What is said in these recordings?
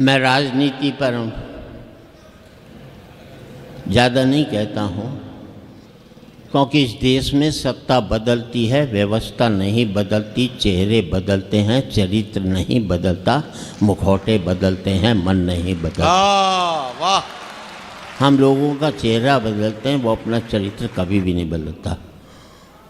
मैं राजनीति पर ज़्यादा नहीं कहता हूँ, क्योंकि इस देश में सत्ता बदलती है, व्यवस्था नहीं बदलती। चेहरे बदलते हैं, चरित्र नहीं बदलता। मुखौटे बदलते हैं, मन नहीं बदलता। वाह। हम लोगों का चेहरा बदलते हैं, वो अपना चरित्र कभी भी नहीं बदलता।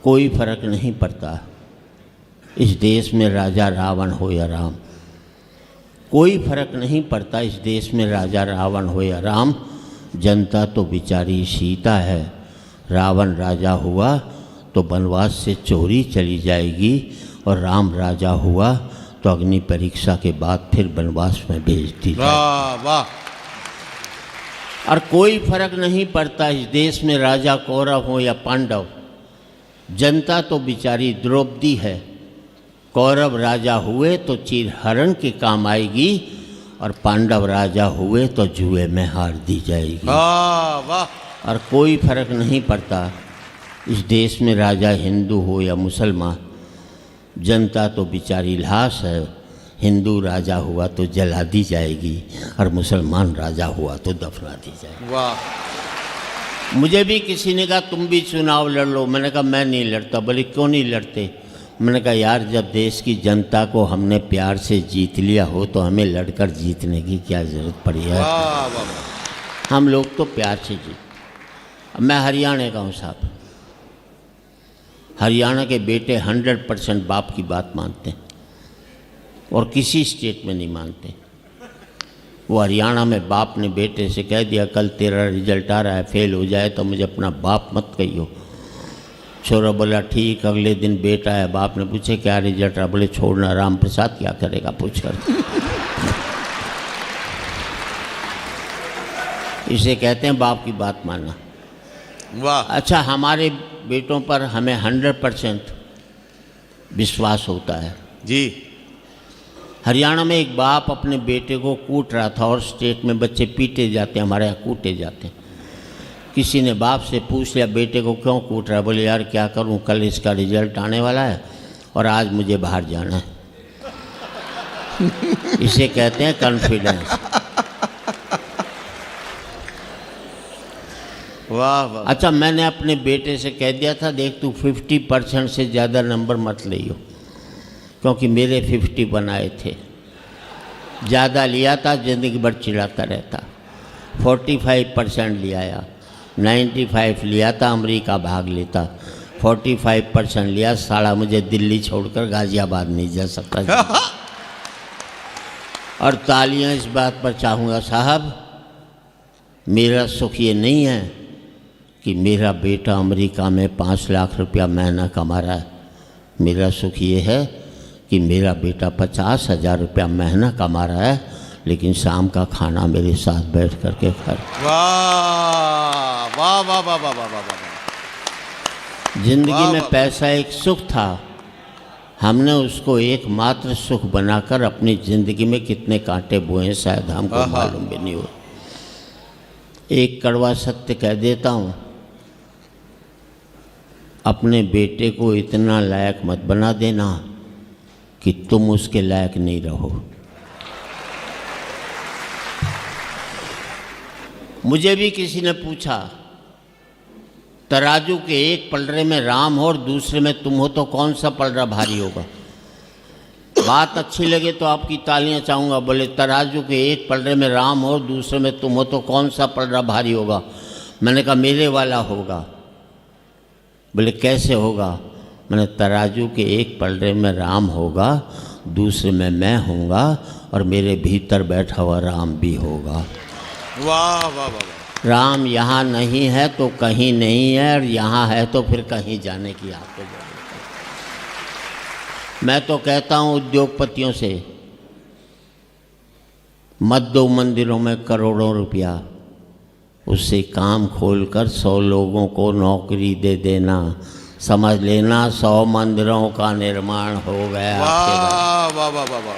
कोई फर्क नहीं पड़ता इस देश में राजा रावण हो या राम। कोई फर्क नहीं पड़ता इस देश में राजा रावण हो या राम। जनता तो बेचारी सीता है। रावण राजा हुआ तो वनवास से चोरी चली जाएगी, और राम राजा हुआ तो अग्नि परीक्षा के बाद फिर वनवास में भेज दी जाएगी। वाह। और कोई फर्क नहीं पड़ता इस देश में राजा कौरव हो या पांडव। जनता तो बेचारी द्रौपदी है। कौरव राजा हुए तो चीरहरण के काम आएगी, और पांडव राजा हुए तो जुए में हार दी जाएगी। वाह। और कोई फर्क नहीं पड़ता इस देश में राजा हिंदू हो या मुसलमान। जनता तो बेचारी लाश है। हिंदू राजा हुआ तो जला दी जाएगी, और मुसलमान राजा हुआ तो दफना दी जाएगी। वाह। मुझे भी किसी ने कहा तुम भी चुनाव लड़ लो। मैंने कहा मैं नहीं लड़ता। बोले क्यों नहीं लड़ते? मैंने कहा यार, जब देश की जनता को हमने प्यार से जीत लिया हो तो हमें लड़कर जीतने की क्या ज़रूरत पड़ी है? हम लोग तो प्यार से जीत। मैं हरियाणा का हूँ साहब। हरियाणा के बेटे 100% बाप की बात मानते हैं, और किसी स्टेट में नहीं मानते। वो हरियाणा में बाप ने बेटे से कह दिया कल तेरा रिजल्ट आ रहा है, फेल हो जाए तो मुझे अपना बाप मत कहियो। छोरा बोला ठीक। अगले दिन बेटा है, बाप ने पूछे क्या रिजल्ट रहा? बोले छोड़ना, राम प्रसाद क्या करेगा पूछ कर। इसे कहते हैं बाप की बात मानना। वाह। अच्छा, हमारे बेटों पर हमें 100% विश्वास होता है जी। हरियाणा में एक बाप अपने बेटे को कूट रहा था, और स्टेट में बच्चे पीटे जाते हैं, हमारे यहाँ कूटे जाते हैं। किसी ने बाप से पूछ लिया बेटे को क्यों कूट रहा है? बोले यार क्या करूं, कल इसका रिजल्ट आने वाला है और आज मुझे बाहर जाना है। इसे कहते हैं कॉन्फिडेंस। वाह। अच्छा, मैंने अपने बेटे से कह दिया था देख तू 50% से ज़्यादा नंबर मत लियो, क्योंकि मेरे 50 बनाए थे। ज़्यादा लिया था ज़िंदगी भर चिढ़ाता रहता। 45% लिया, 95 लिया था अमेरिका भाग लेता। 45% लिया, साला मुझे दिल्ली छोड़कर गाजियाबाद नहीं जा सकता। और तालियां इस बात पर चाहूँगा साहब, मेरा सुख ये नहीं है कि मेरा बेटा अमेरिका में 5 लाख रुपया महीना कमा रहा है। मेरा सुख ये है कि मेरा बेटा 50,000 रुपया महीना कमा रहा है, लेकिन शाम का खाना मेरे साथ बैठ करके खा। वाह वाह वाह वाह वाह वाह वाह। जिंदगी में पैसा एक सुख था, हमने उसको एकमात्र सुख बनाकर अपनी ज़िंदगी में कितने कांटे बोए शायद हमको मालूम भी नहीं हो। एक कड़वा सत्य कह देता हूँ, अपने बेटे को इतना लायक मत बना देना कि तुम उसके लायक नहीं रहो। मुझे भी किसी ने पूछा तराजू के एक पलड़े में राम हो और दूसरे में तुम हो तो कौन सा पलड़ा भारी होगा? बात अच्छी लगे तो आपकी तालियां चाहूँगा। बोले तराजू के एक पलड़े में राम हो और दूसरे में तुम हो तो कौन सा पलड़ा भारी होगा? मैंने कहा मेरे वाला होगा। बोले कैसे होगा? मैंने तराजू के एक पलड़े में राम होगा, दूसरे में मैं होऊंगा, और मेरे भीतर बैठा हुआ राम भी होगा। वाह वाह वाह। राम यहाँ नहीं है तो कहीं नहीं है, और यहाँ है तो फिर कहीं जाने की आपको जरूरत है। मैं तो कहता हूँ उद्योगपतियों से, मत दो मंदिरों में करोड़ों रुपया, उससे काम खोलकर 100 लोगों को नौकरी दे देना। समझ लेना 100 मंदिरों का निर्माण हो गया आपके घर। वाह वाह वाह वाह वाह।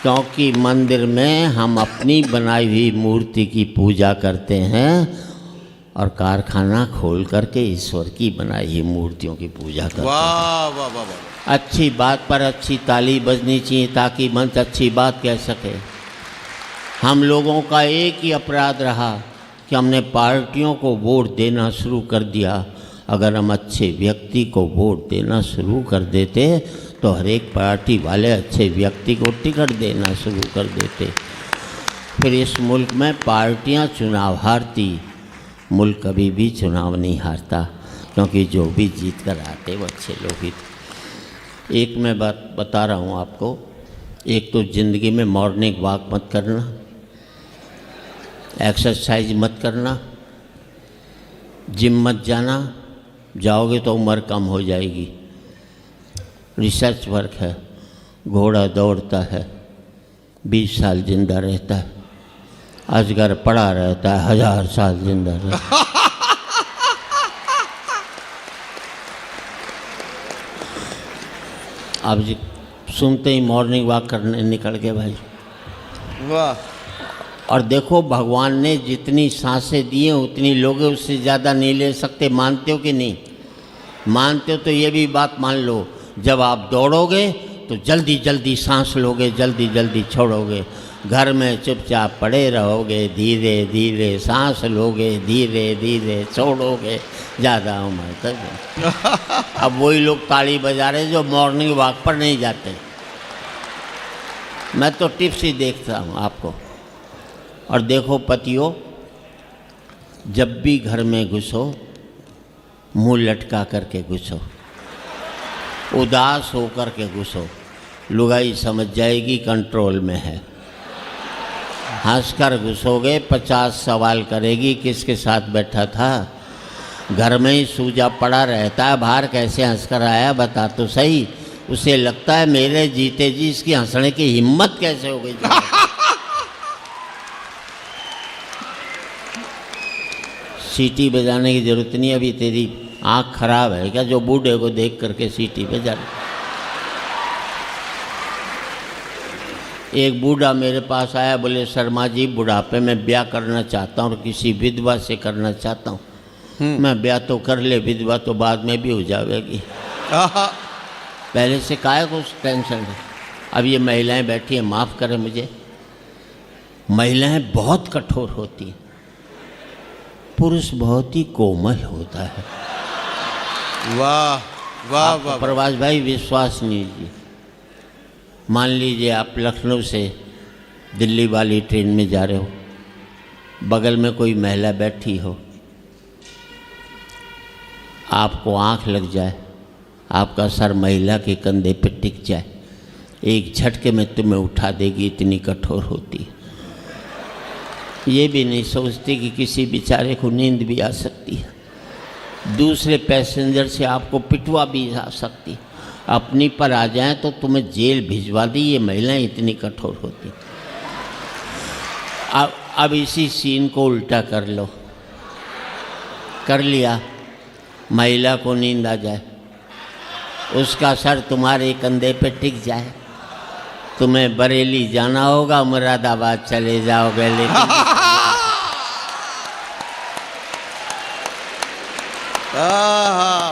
क्योंकि मंदिर में हम अपनी बनाई हुई मूर्ति की पूजा करते हैं, और कारखाना खोल करके ईश्वर की बनाई हुई मूर्तियों की पूजा करते हैं। वाह वाह वाह वाह। अच्छी बात पर अच्छी ताली बजनी चाहिए ताकि मंच अच्छी बात कह सके। हम लोगों का एक ही अपराध रहा कि हमने पार्टियों को वोट देना शुरू कर दिया। अगर हम अच्छे व्यक्ति को वोट देना शुरू कर देते तो हर एक पार्टी वाले अच्छे व्यक्ति को टिकट देना शुरू कर देते। फिर इस मुल्क में पार्टियां चुनाव हारती, मुल्क कभी भी चुनाव नहीं हारता, क्योंकि जो भी जीत कर आते वो अच्छे लोग ही थे। एक मैं बात बता रहा हूँ आपको, एक तो ज़िंदगी में मॉर्निंग वॉक मत करना, एक्सरसाइज मत करना, जिम मत जाना, जाओगे तो उम्र कम हो जाएगी। रिसर्च वर्क है, घोड़ा दौड़ता है 20 साल जिंदा रहता है, अजगर पड़ा रहता है 1000 साल जिंदा रहता है। आप जी सुनते ही मॉर्निंग वॉक करने निकल के भाई। वाह। और देखो भगवान ने जितनी सांसें दी हैं उतनी लोग उससे ज़्यादा नहीं ले सकते। मानते हो कि नहीं? मानते हो तो ये भी बात मान लो, जब आप दौड़ोगे तो जल्दी जल्दी सांस लोगे, जल्दी जल्दी छोड़ोगे। घर में चुपचाप पड़े रहोगे, धीरे धीरे सांस लोगे, धीरे धीरे छोड़ोगे, ज़्यादा उम्र तक। अब वही लोग ताली बजा रहे जो मॉर्निंग वॉक पर नहीं जाते। मैं तो टिप्स ही देखता हूँ आपको। और देखो पतियों, जब भी घर में घुसो मुंह लटका करके घुसो, उदास होकर के घुसो, लुगाई समझ जाएगी कंट्रोल में है। हंसकर घुसोगे 50 सवाल करेगी किसके साथ बैठा था। घर में ही सूजा पड़ा रहता है, बाहर कैसे हंसकर आया बता तो सही। उसे लगता है मेरे जीते जी इसकी हंसने की हिम्मत कैसे हो गई। सीटी बजाने की जरूरत नहीं, अभी तेरी आँख खराब है क्या जो बूढ़े को देख करके सीटी बजा रही। एक बूढ़ा मेरे पास आया, बोले शर्मा जी बुढ़ापे में ब्याह करना चाहता हूँ और किसी विधवा से करना चाहता हूँ। मैं ब्याह तो कर ले, विधवा तो बाद में भी हो जाएगी, पहले से काहे कुछ टेंशन है। अब ये महिलाएं बैठी हैं, माफ़ करें मुझे, महिलाएं बहुत कठोर होती हैं, पुरुष बहुत ही कोमल होता है। वाह वाह वाह। प्रवास भाई विश्वास नहीं लीजिए। मान लीजिए आप लखनऊ से दिल्ली वाली ट्रेन में जा रहे हो, बगल में कोई महिला बैठी हो, आपको आंख लग जाए, आपका सर महिला के कंधे पे टिक जाए, एक झटके में तुम्हें उठा देगी, इतनी कठोर होती है। ये भी नहीं सोचती कि किसी बेचारे को नींद भी आ सकती है, दूसरे पैसेंजर से आपको पिटवा भी आ सकती है, अपनी पर आ जाए तो तुम्हें जेल भिजवा दी। ये महिलाएं इतनी कठोर होती। अब इसी सीन को उल्टा कर लो, कर लिया, महिला को नींद आ जाए, उसका सर तुम्हारे कंधे पे टिक जाए, तुम्हें बरेली जाना होगा, मुरादाबाद चले जाओगे, लेकिन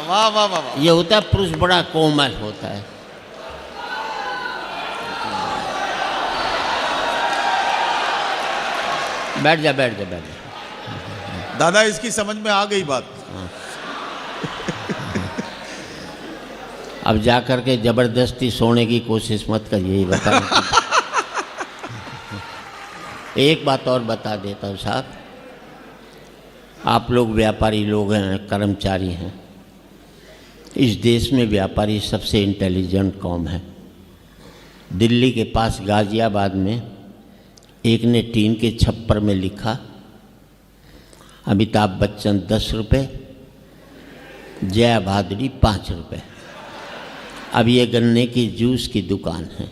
वाह वाह वाह। ये होता है पुरुष बड़ा कोमल होता है। बैठ जा बैठ जा बैठ जा। दादा इसकी समझ में आ गई बात। अब जा कर के जबरदस्ती सोने की कोशिश मत करिए, ये बता। एक बात और बता देता हूँ साहब, आप लोग व्यापारी लोग हैं, कर्मचारी हैं। इस देश में व्यापारी सबसे इंटेलिजेंट कौम है। दिल्ली के पास गाजियाबाद में एक ने टीन के छप्पर में लिखा, अमिताभ बच्चन 10 रुपये, जया भादुरी 5 रुपये। अब ये गन्ने की जूस की दुकान है,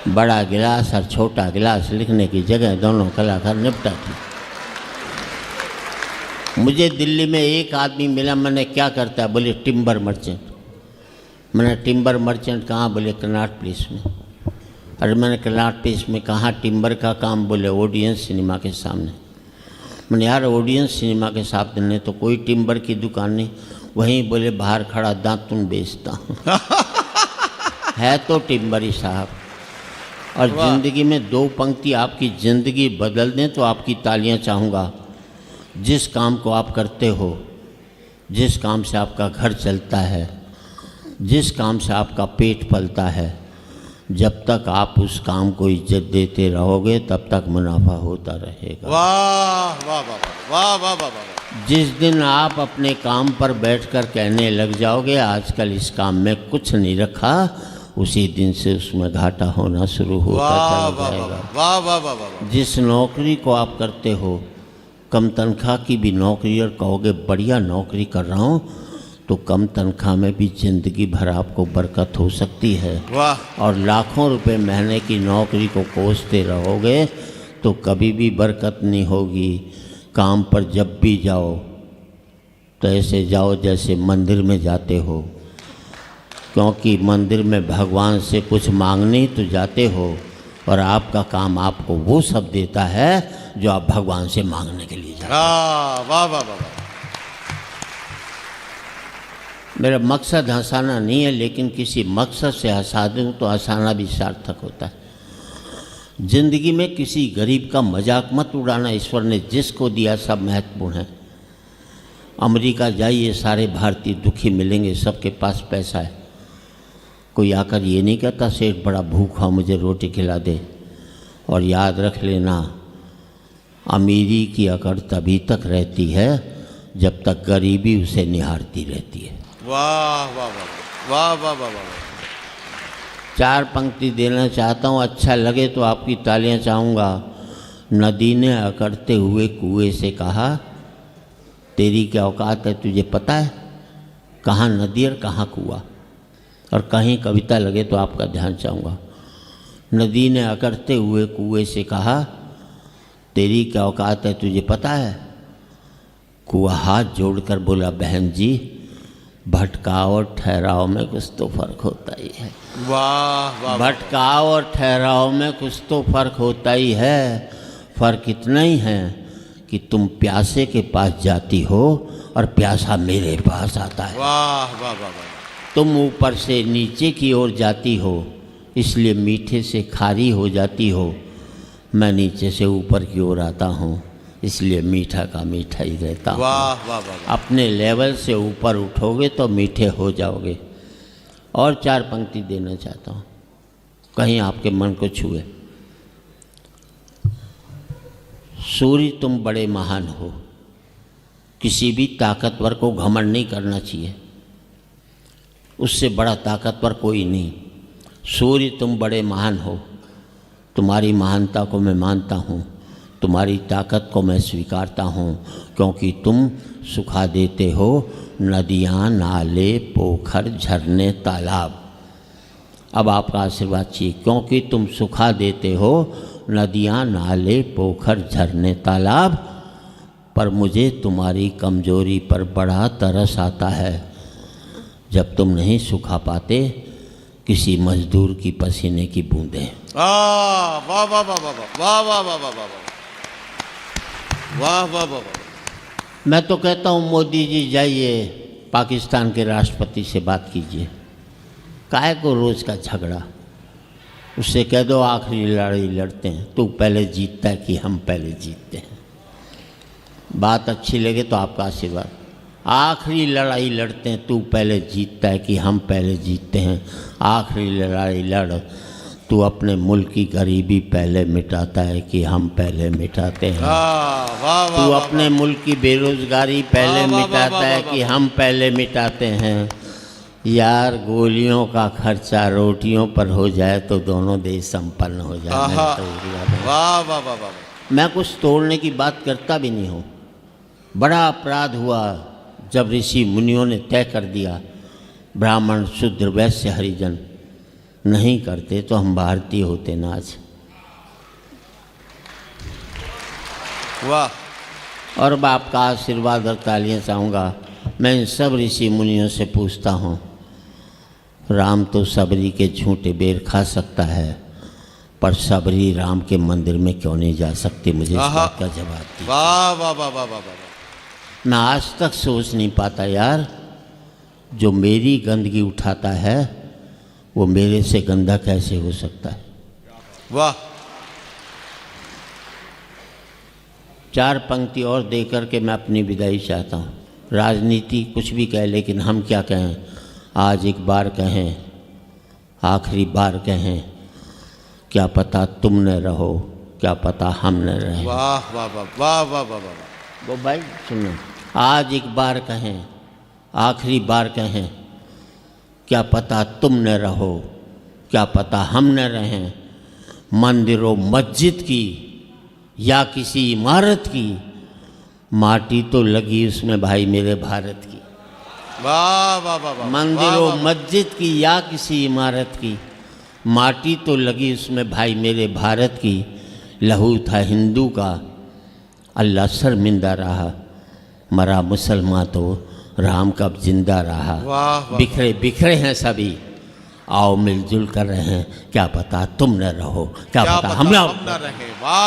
बड़ा गिलास और छोटा गिलास लिखने की जगह दोनों कलाकार निपटा थी। मुझे दिल्ली में एक आदमी मिला, मैंने क्या करता है, बोले टिम्बर मर्चेंट। मैंने टिम्बर मर्चेंट कहाँ, बोले कनॉट प्लेस में। अरे मैंने कनॉट प्लेस में कहाँ टिम्बर का काम, बोले ऑडियंस सिनेमा के सामने। मैंने यार ऑडियंस सिनेमा के सामने तो कोई टिम्बर की दुकान नहीं, वहीं बोले बाहर खड़ा दातुन बेचता हूँ। है तो टिम्बर ही साहब। और वाह। ज़िंदगी में 2 पंक्ति आपकी ज़िंदगी बदल दें तो आपकी तालियां चाहूँगा। जिस काम को आप करते हो, जिस काम से आपका घर चलता है, जिस काम से आपका पेट पलता है, जब तक आप उस काम को इज्जत देते रहोगे तब तक मुनाफा होता रहेगा। वाह वाह वाह वाह वाह वाह वाह। जिस दिन आप अपने काम पर बैठकर कहने लग जाओगे आजकल इस काम में कुछ नहीं रखा, उसी दिन से उसमें घाटा होना शुरू होता वाह चला वाह जाएगा। वाह वाह वाह वाह। जिस नौकरी को आप करते हो, कम तनख्वाह की भी नौकरी, और कहोगे बढ़िया नौकरी कर रहा हूँ, तो कम तनख्वाह में भी ज़िंदगी भर आपको बरकत हो सकती है। वाह। और लाखों रुपए महीने की नौकरी को कोसते रहोगे तो कभी भी बरकत नहीं होगी। काम पर जब भी जाओ तो ऐसे जाओ जैसे मंदिर में जाते हो, क्योंकि मंदिर में भगवान से कुछ मांगने तो जाते हो और आपका काम आपको वो सब देता है जो आप भगवान से मांगने के लिए जाते हो। वाह वाह वाह वाह। मेरा मकसद हंसाना नहीं है, लेकिन किसी मकसद से हंसा दूँ तो हंसाना भी सार्थक होता है। जिंदगी में किसी गरीब का मजाक मत उड़ाना। ईश्वर ने जिसको दिया सब महत्वपूर्ण है। अमेरिका जाइए, सारे भारतीय दुखी मिलेंगे, सबके पास पैसा है। कोई आकर ये नहीं कहता सेठ बड़ा भूखा, मुझे रोटी खिला दे। और याद रख लेना, अमीरी की अकड़ तभी तक रहती है जब तक गरीबी उसे निहारती रहती है। वाह वाह वाह वाह वाह वाह वाह। 4 पंक्ति देना चाहता हूँ, अच्छा लगे तो आपकी तालियां चाहूँगा। नदी ने अकड़ते हुए कुएं से कहा, तेरी क्या औकात है, तुझे पता है कहाँ नदी और कहाँ कुआं। और कहीं कविता लगे तो आपका ध्यान चाहूँगा। नदी ने अकड़ते हुए कुएं से कहा, तेरी क्या औकात है, तुझे पता है। कुआं हाथ जोड़कर बोला, बहन जी भटकाव और ठहराव में कुछ तो फर्क होता ही है। वाह वाह। भटकाव और ठहराव में कुछ तो फर्क होता ही है। फर्क इतना ही है कि तुम प्यासे के पास जाती हो और प्यासा मेरे पास आता है। वाह वाह वाह वाह। तुम ऊपर से नीचे की ओर जाती हो, इसलिए मीठे से खारी हो जाती हो। मैं नीचे से ऊपर की ओर आता हूँ, इसलिए मीठा का मीठा ही रहता हूँ। वाह वाह वाह। अपने लेवल से ऊपर उठोगे तो मीठे हो जाओगे। और 4 पंक्ति देना चाहता हूँ, कहीं आपके मन को छुए। सूर्य तुम बड़े महान हो, किसी भी ताकतवर को घमंड नहीं करना चाहिए, उससे बड़ा ताकतवर कोई नहीं। सूर्य तुम बड़े महान हो, तुम्हारी महानता को मैं मानता हूँ, तुम्हारी ताकत को मैं स्वीकारता हूँ, क्योंकि तुम सुखा देते हो नदियाँ, नाले, पोखर, झरने, तालाब। अब आपका आशीर्वाद चाहिए, क्योंकि तुम सुखा देते हो नदियाँ, नाले, पोखर, झरने, तालाब। पर मुझे तुम्हारी कमजोरी पर बड़ा तरस आता है, जब तुम नहीं सुखा पाते किसी मजदूर की पसीने की बूंदें। वाह वाह वाह वाह वाह वाह वाह वाह वाह वाह वाह वाह। मैं तो कहता हूँ मोदी जी जाइए पाकिस्तान के राष्ट्रपति से बात कीजिए, काहे को रोज़ का झगड़ा। उससे कह दो आखिरी लड़ाई लड़ते हैं, तू पहले जीतता है कि हम पहले जीतते हैं। बात अच्छी लगे तो आपका आशीर्वाद। आखिरी लड़ाई लड़ते हैं, तू पहले जीतता है कि हम पहले जीतते हैं। आखिरी लड़ाई लड़, तू अपने मुल्क की गरीबी पहले मिटाता है कि हम पहले मिटाते हैं। तू अपने मुल्क की बेरोजगारी पहले मिटाता है कि हम पहले मिटाते हैं। यार गोलियों का खर्चा रोटियों पर हो जाए तो दोनों देश संपन्न हो जाए। वाह वाह वाह वाह। मैं कुछ तोड़ने की बात करता भी नहीं हूँ। बड़ा अपराध हुआ जब ऋषि मुनियों ने तय कर दिया ब्राह्मण शूद्र वैश्य हरिजन नहीं करते तो हम भारतीय होते ना आज। वाह। और बाप का आशीर्वाद और तालियां चाहूँगा। मैं इन सब ऋषि मुनियों से पूछता हूँ, राम तो सबरी के झूठे बेर खा सकता है, पर सबरी राम के मंदिर में क्यों नहीं जा सकती? मुझे इस बात का जवाब दीजिए। वाह वाह वाह वाह वाह। मैं आज तक सोच नहीं पाता यार, जो मेरी गंदगी उठाता है वो मेरे से गंदा कैसे हो सकता है? वाह। 4 पंक्ति और दे करके मैं अपनी विदाई चाहता हूँ। राजनीति कुछ भी कहे, लेकिन हम क्या कहें, आज एक बार कहें, आखिरी बार कहें, क्या पता तुम न रहो, क्या पता हम न रहे। वाह वाह वाह वाह वाह वाह वाह। वो भाई सुनो, आज एक बार कहें, आखिरी बार कहें, क्या पता तुम न रहो, क्या पता हम न रहें। मंदिरों मस्जिद की या किसी इमारत की, माटी तो लगी उसमें भाई मेरे भारत की। वाह वाह वाह वाह। मंदिरों मस्जिद की या किसी इमारत की, माटी तो लगी उसमें भाई मेरे भारत की। लहू था हिंदू का, अल्लाह शर्मिंदा रहा, मरा मुसलमान तो राम कब जिंदा रहा। वाह। बिखरे बिखरे हैं सभी, आओ मिलजुल कर रहे हैं, क्या पता तुम न रहो, क्या पता हम न रहे। वाह।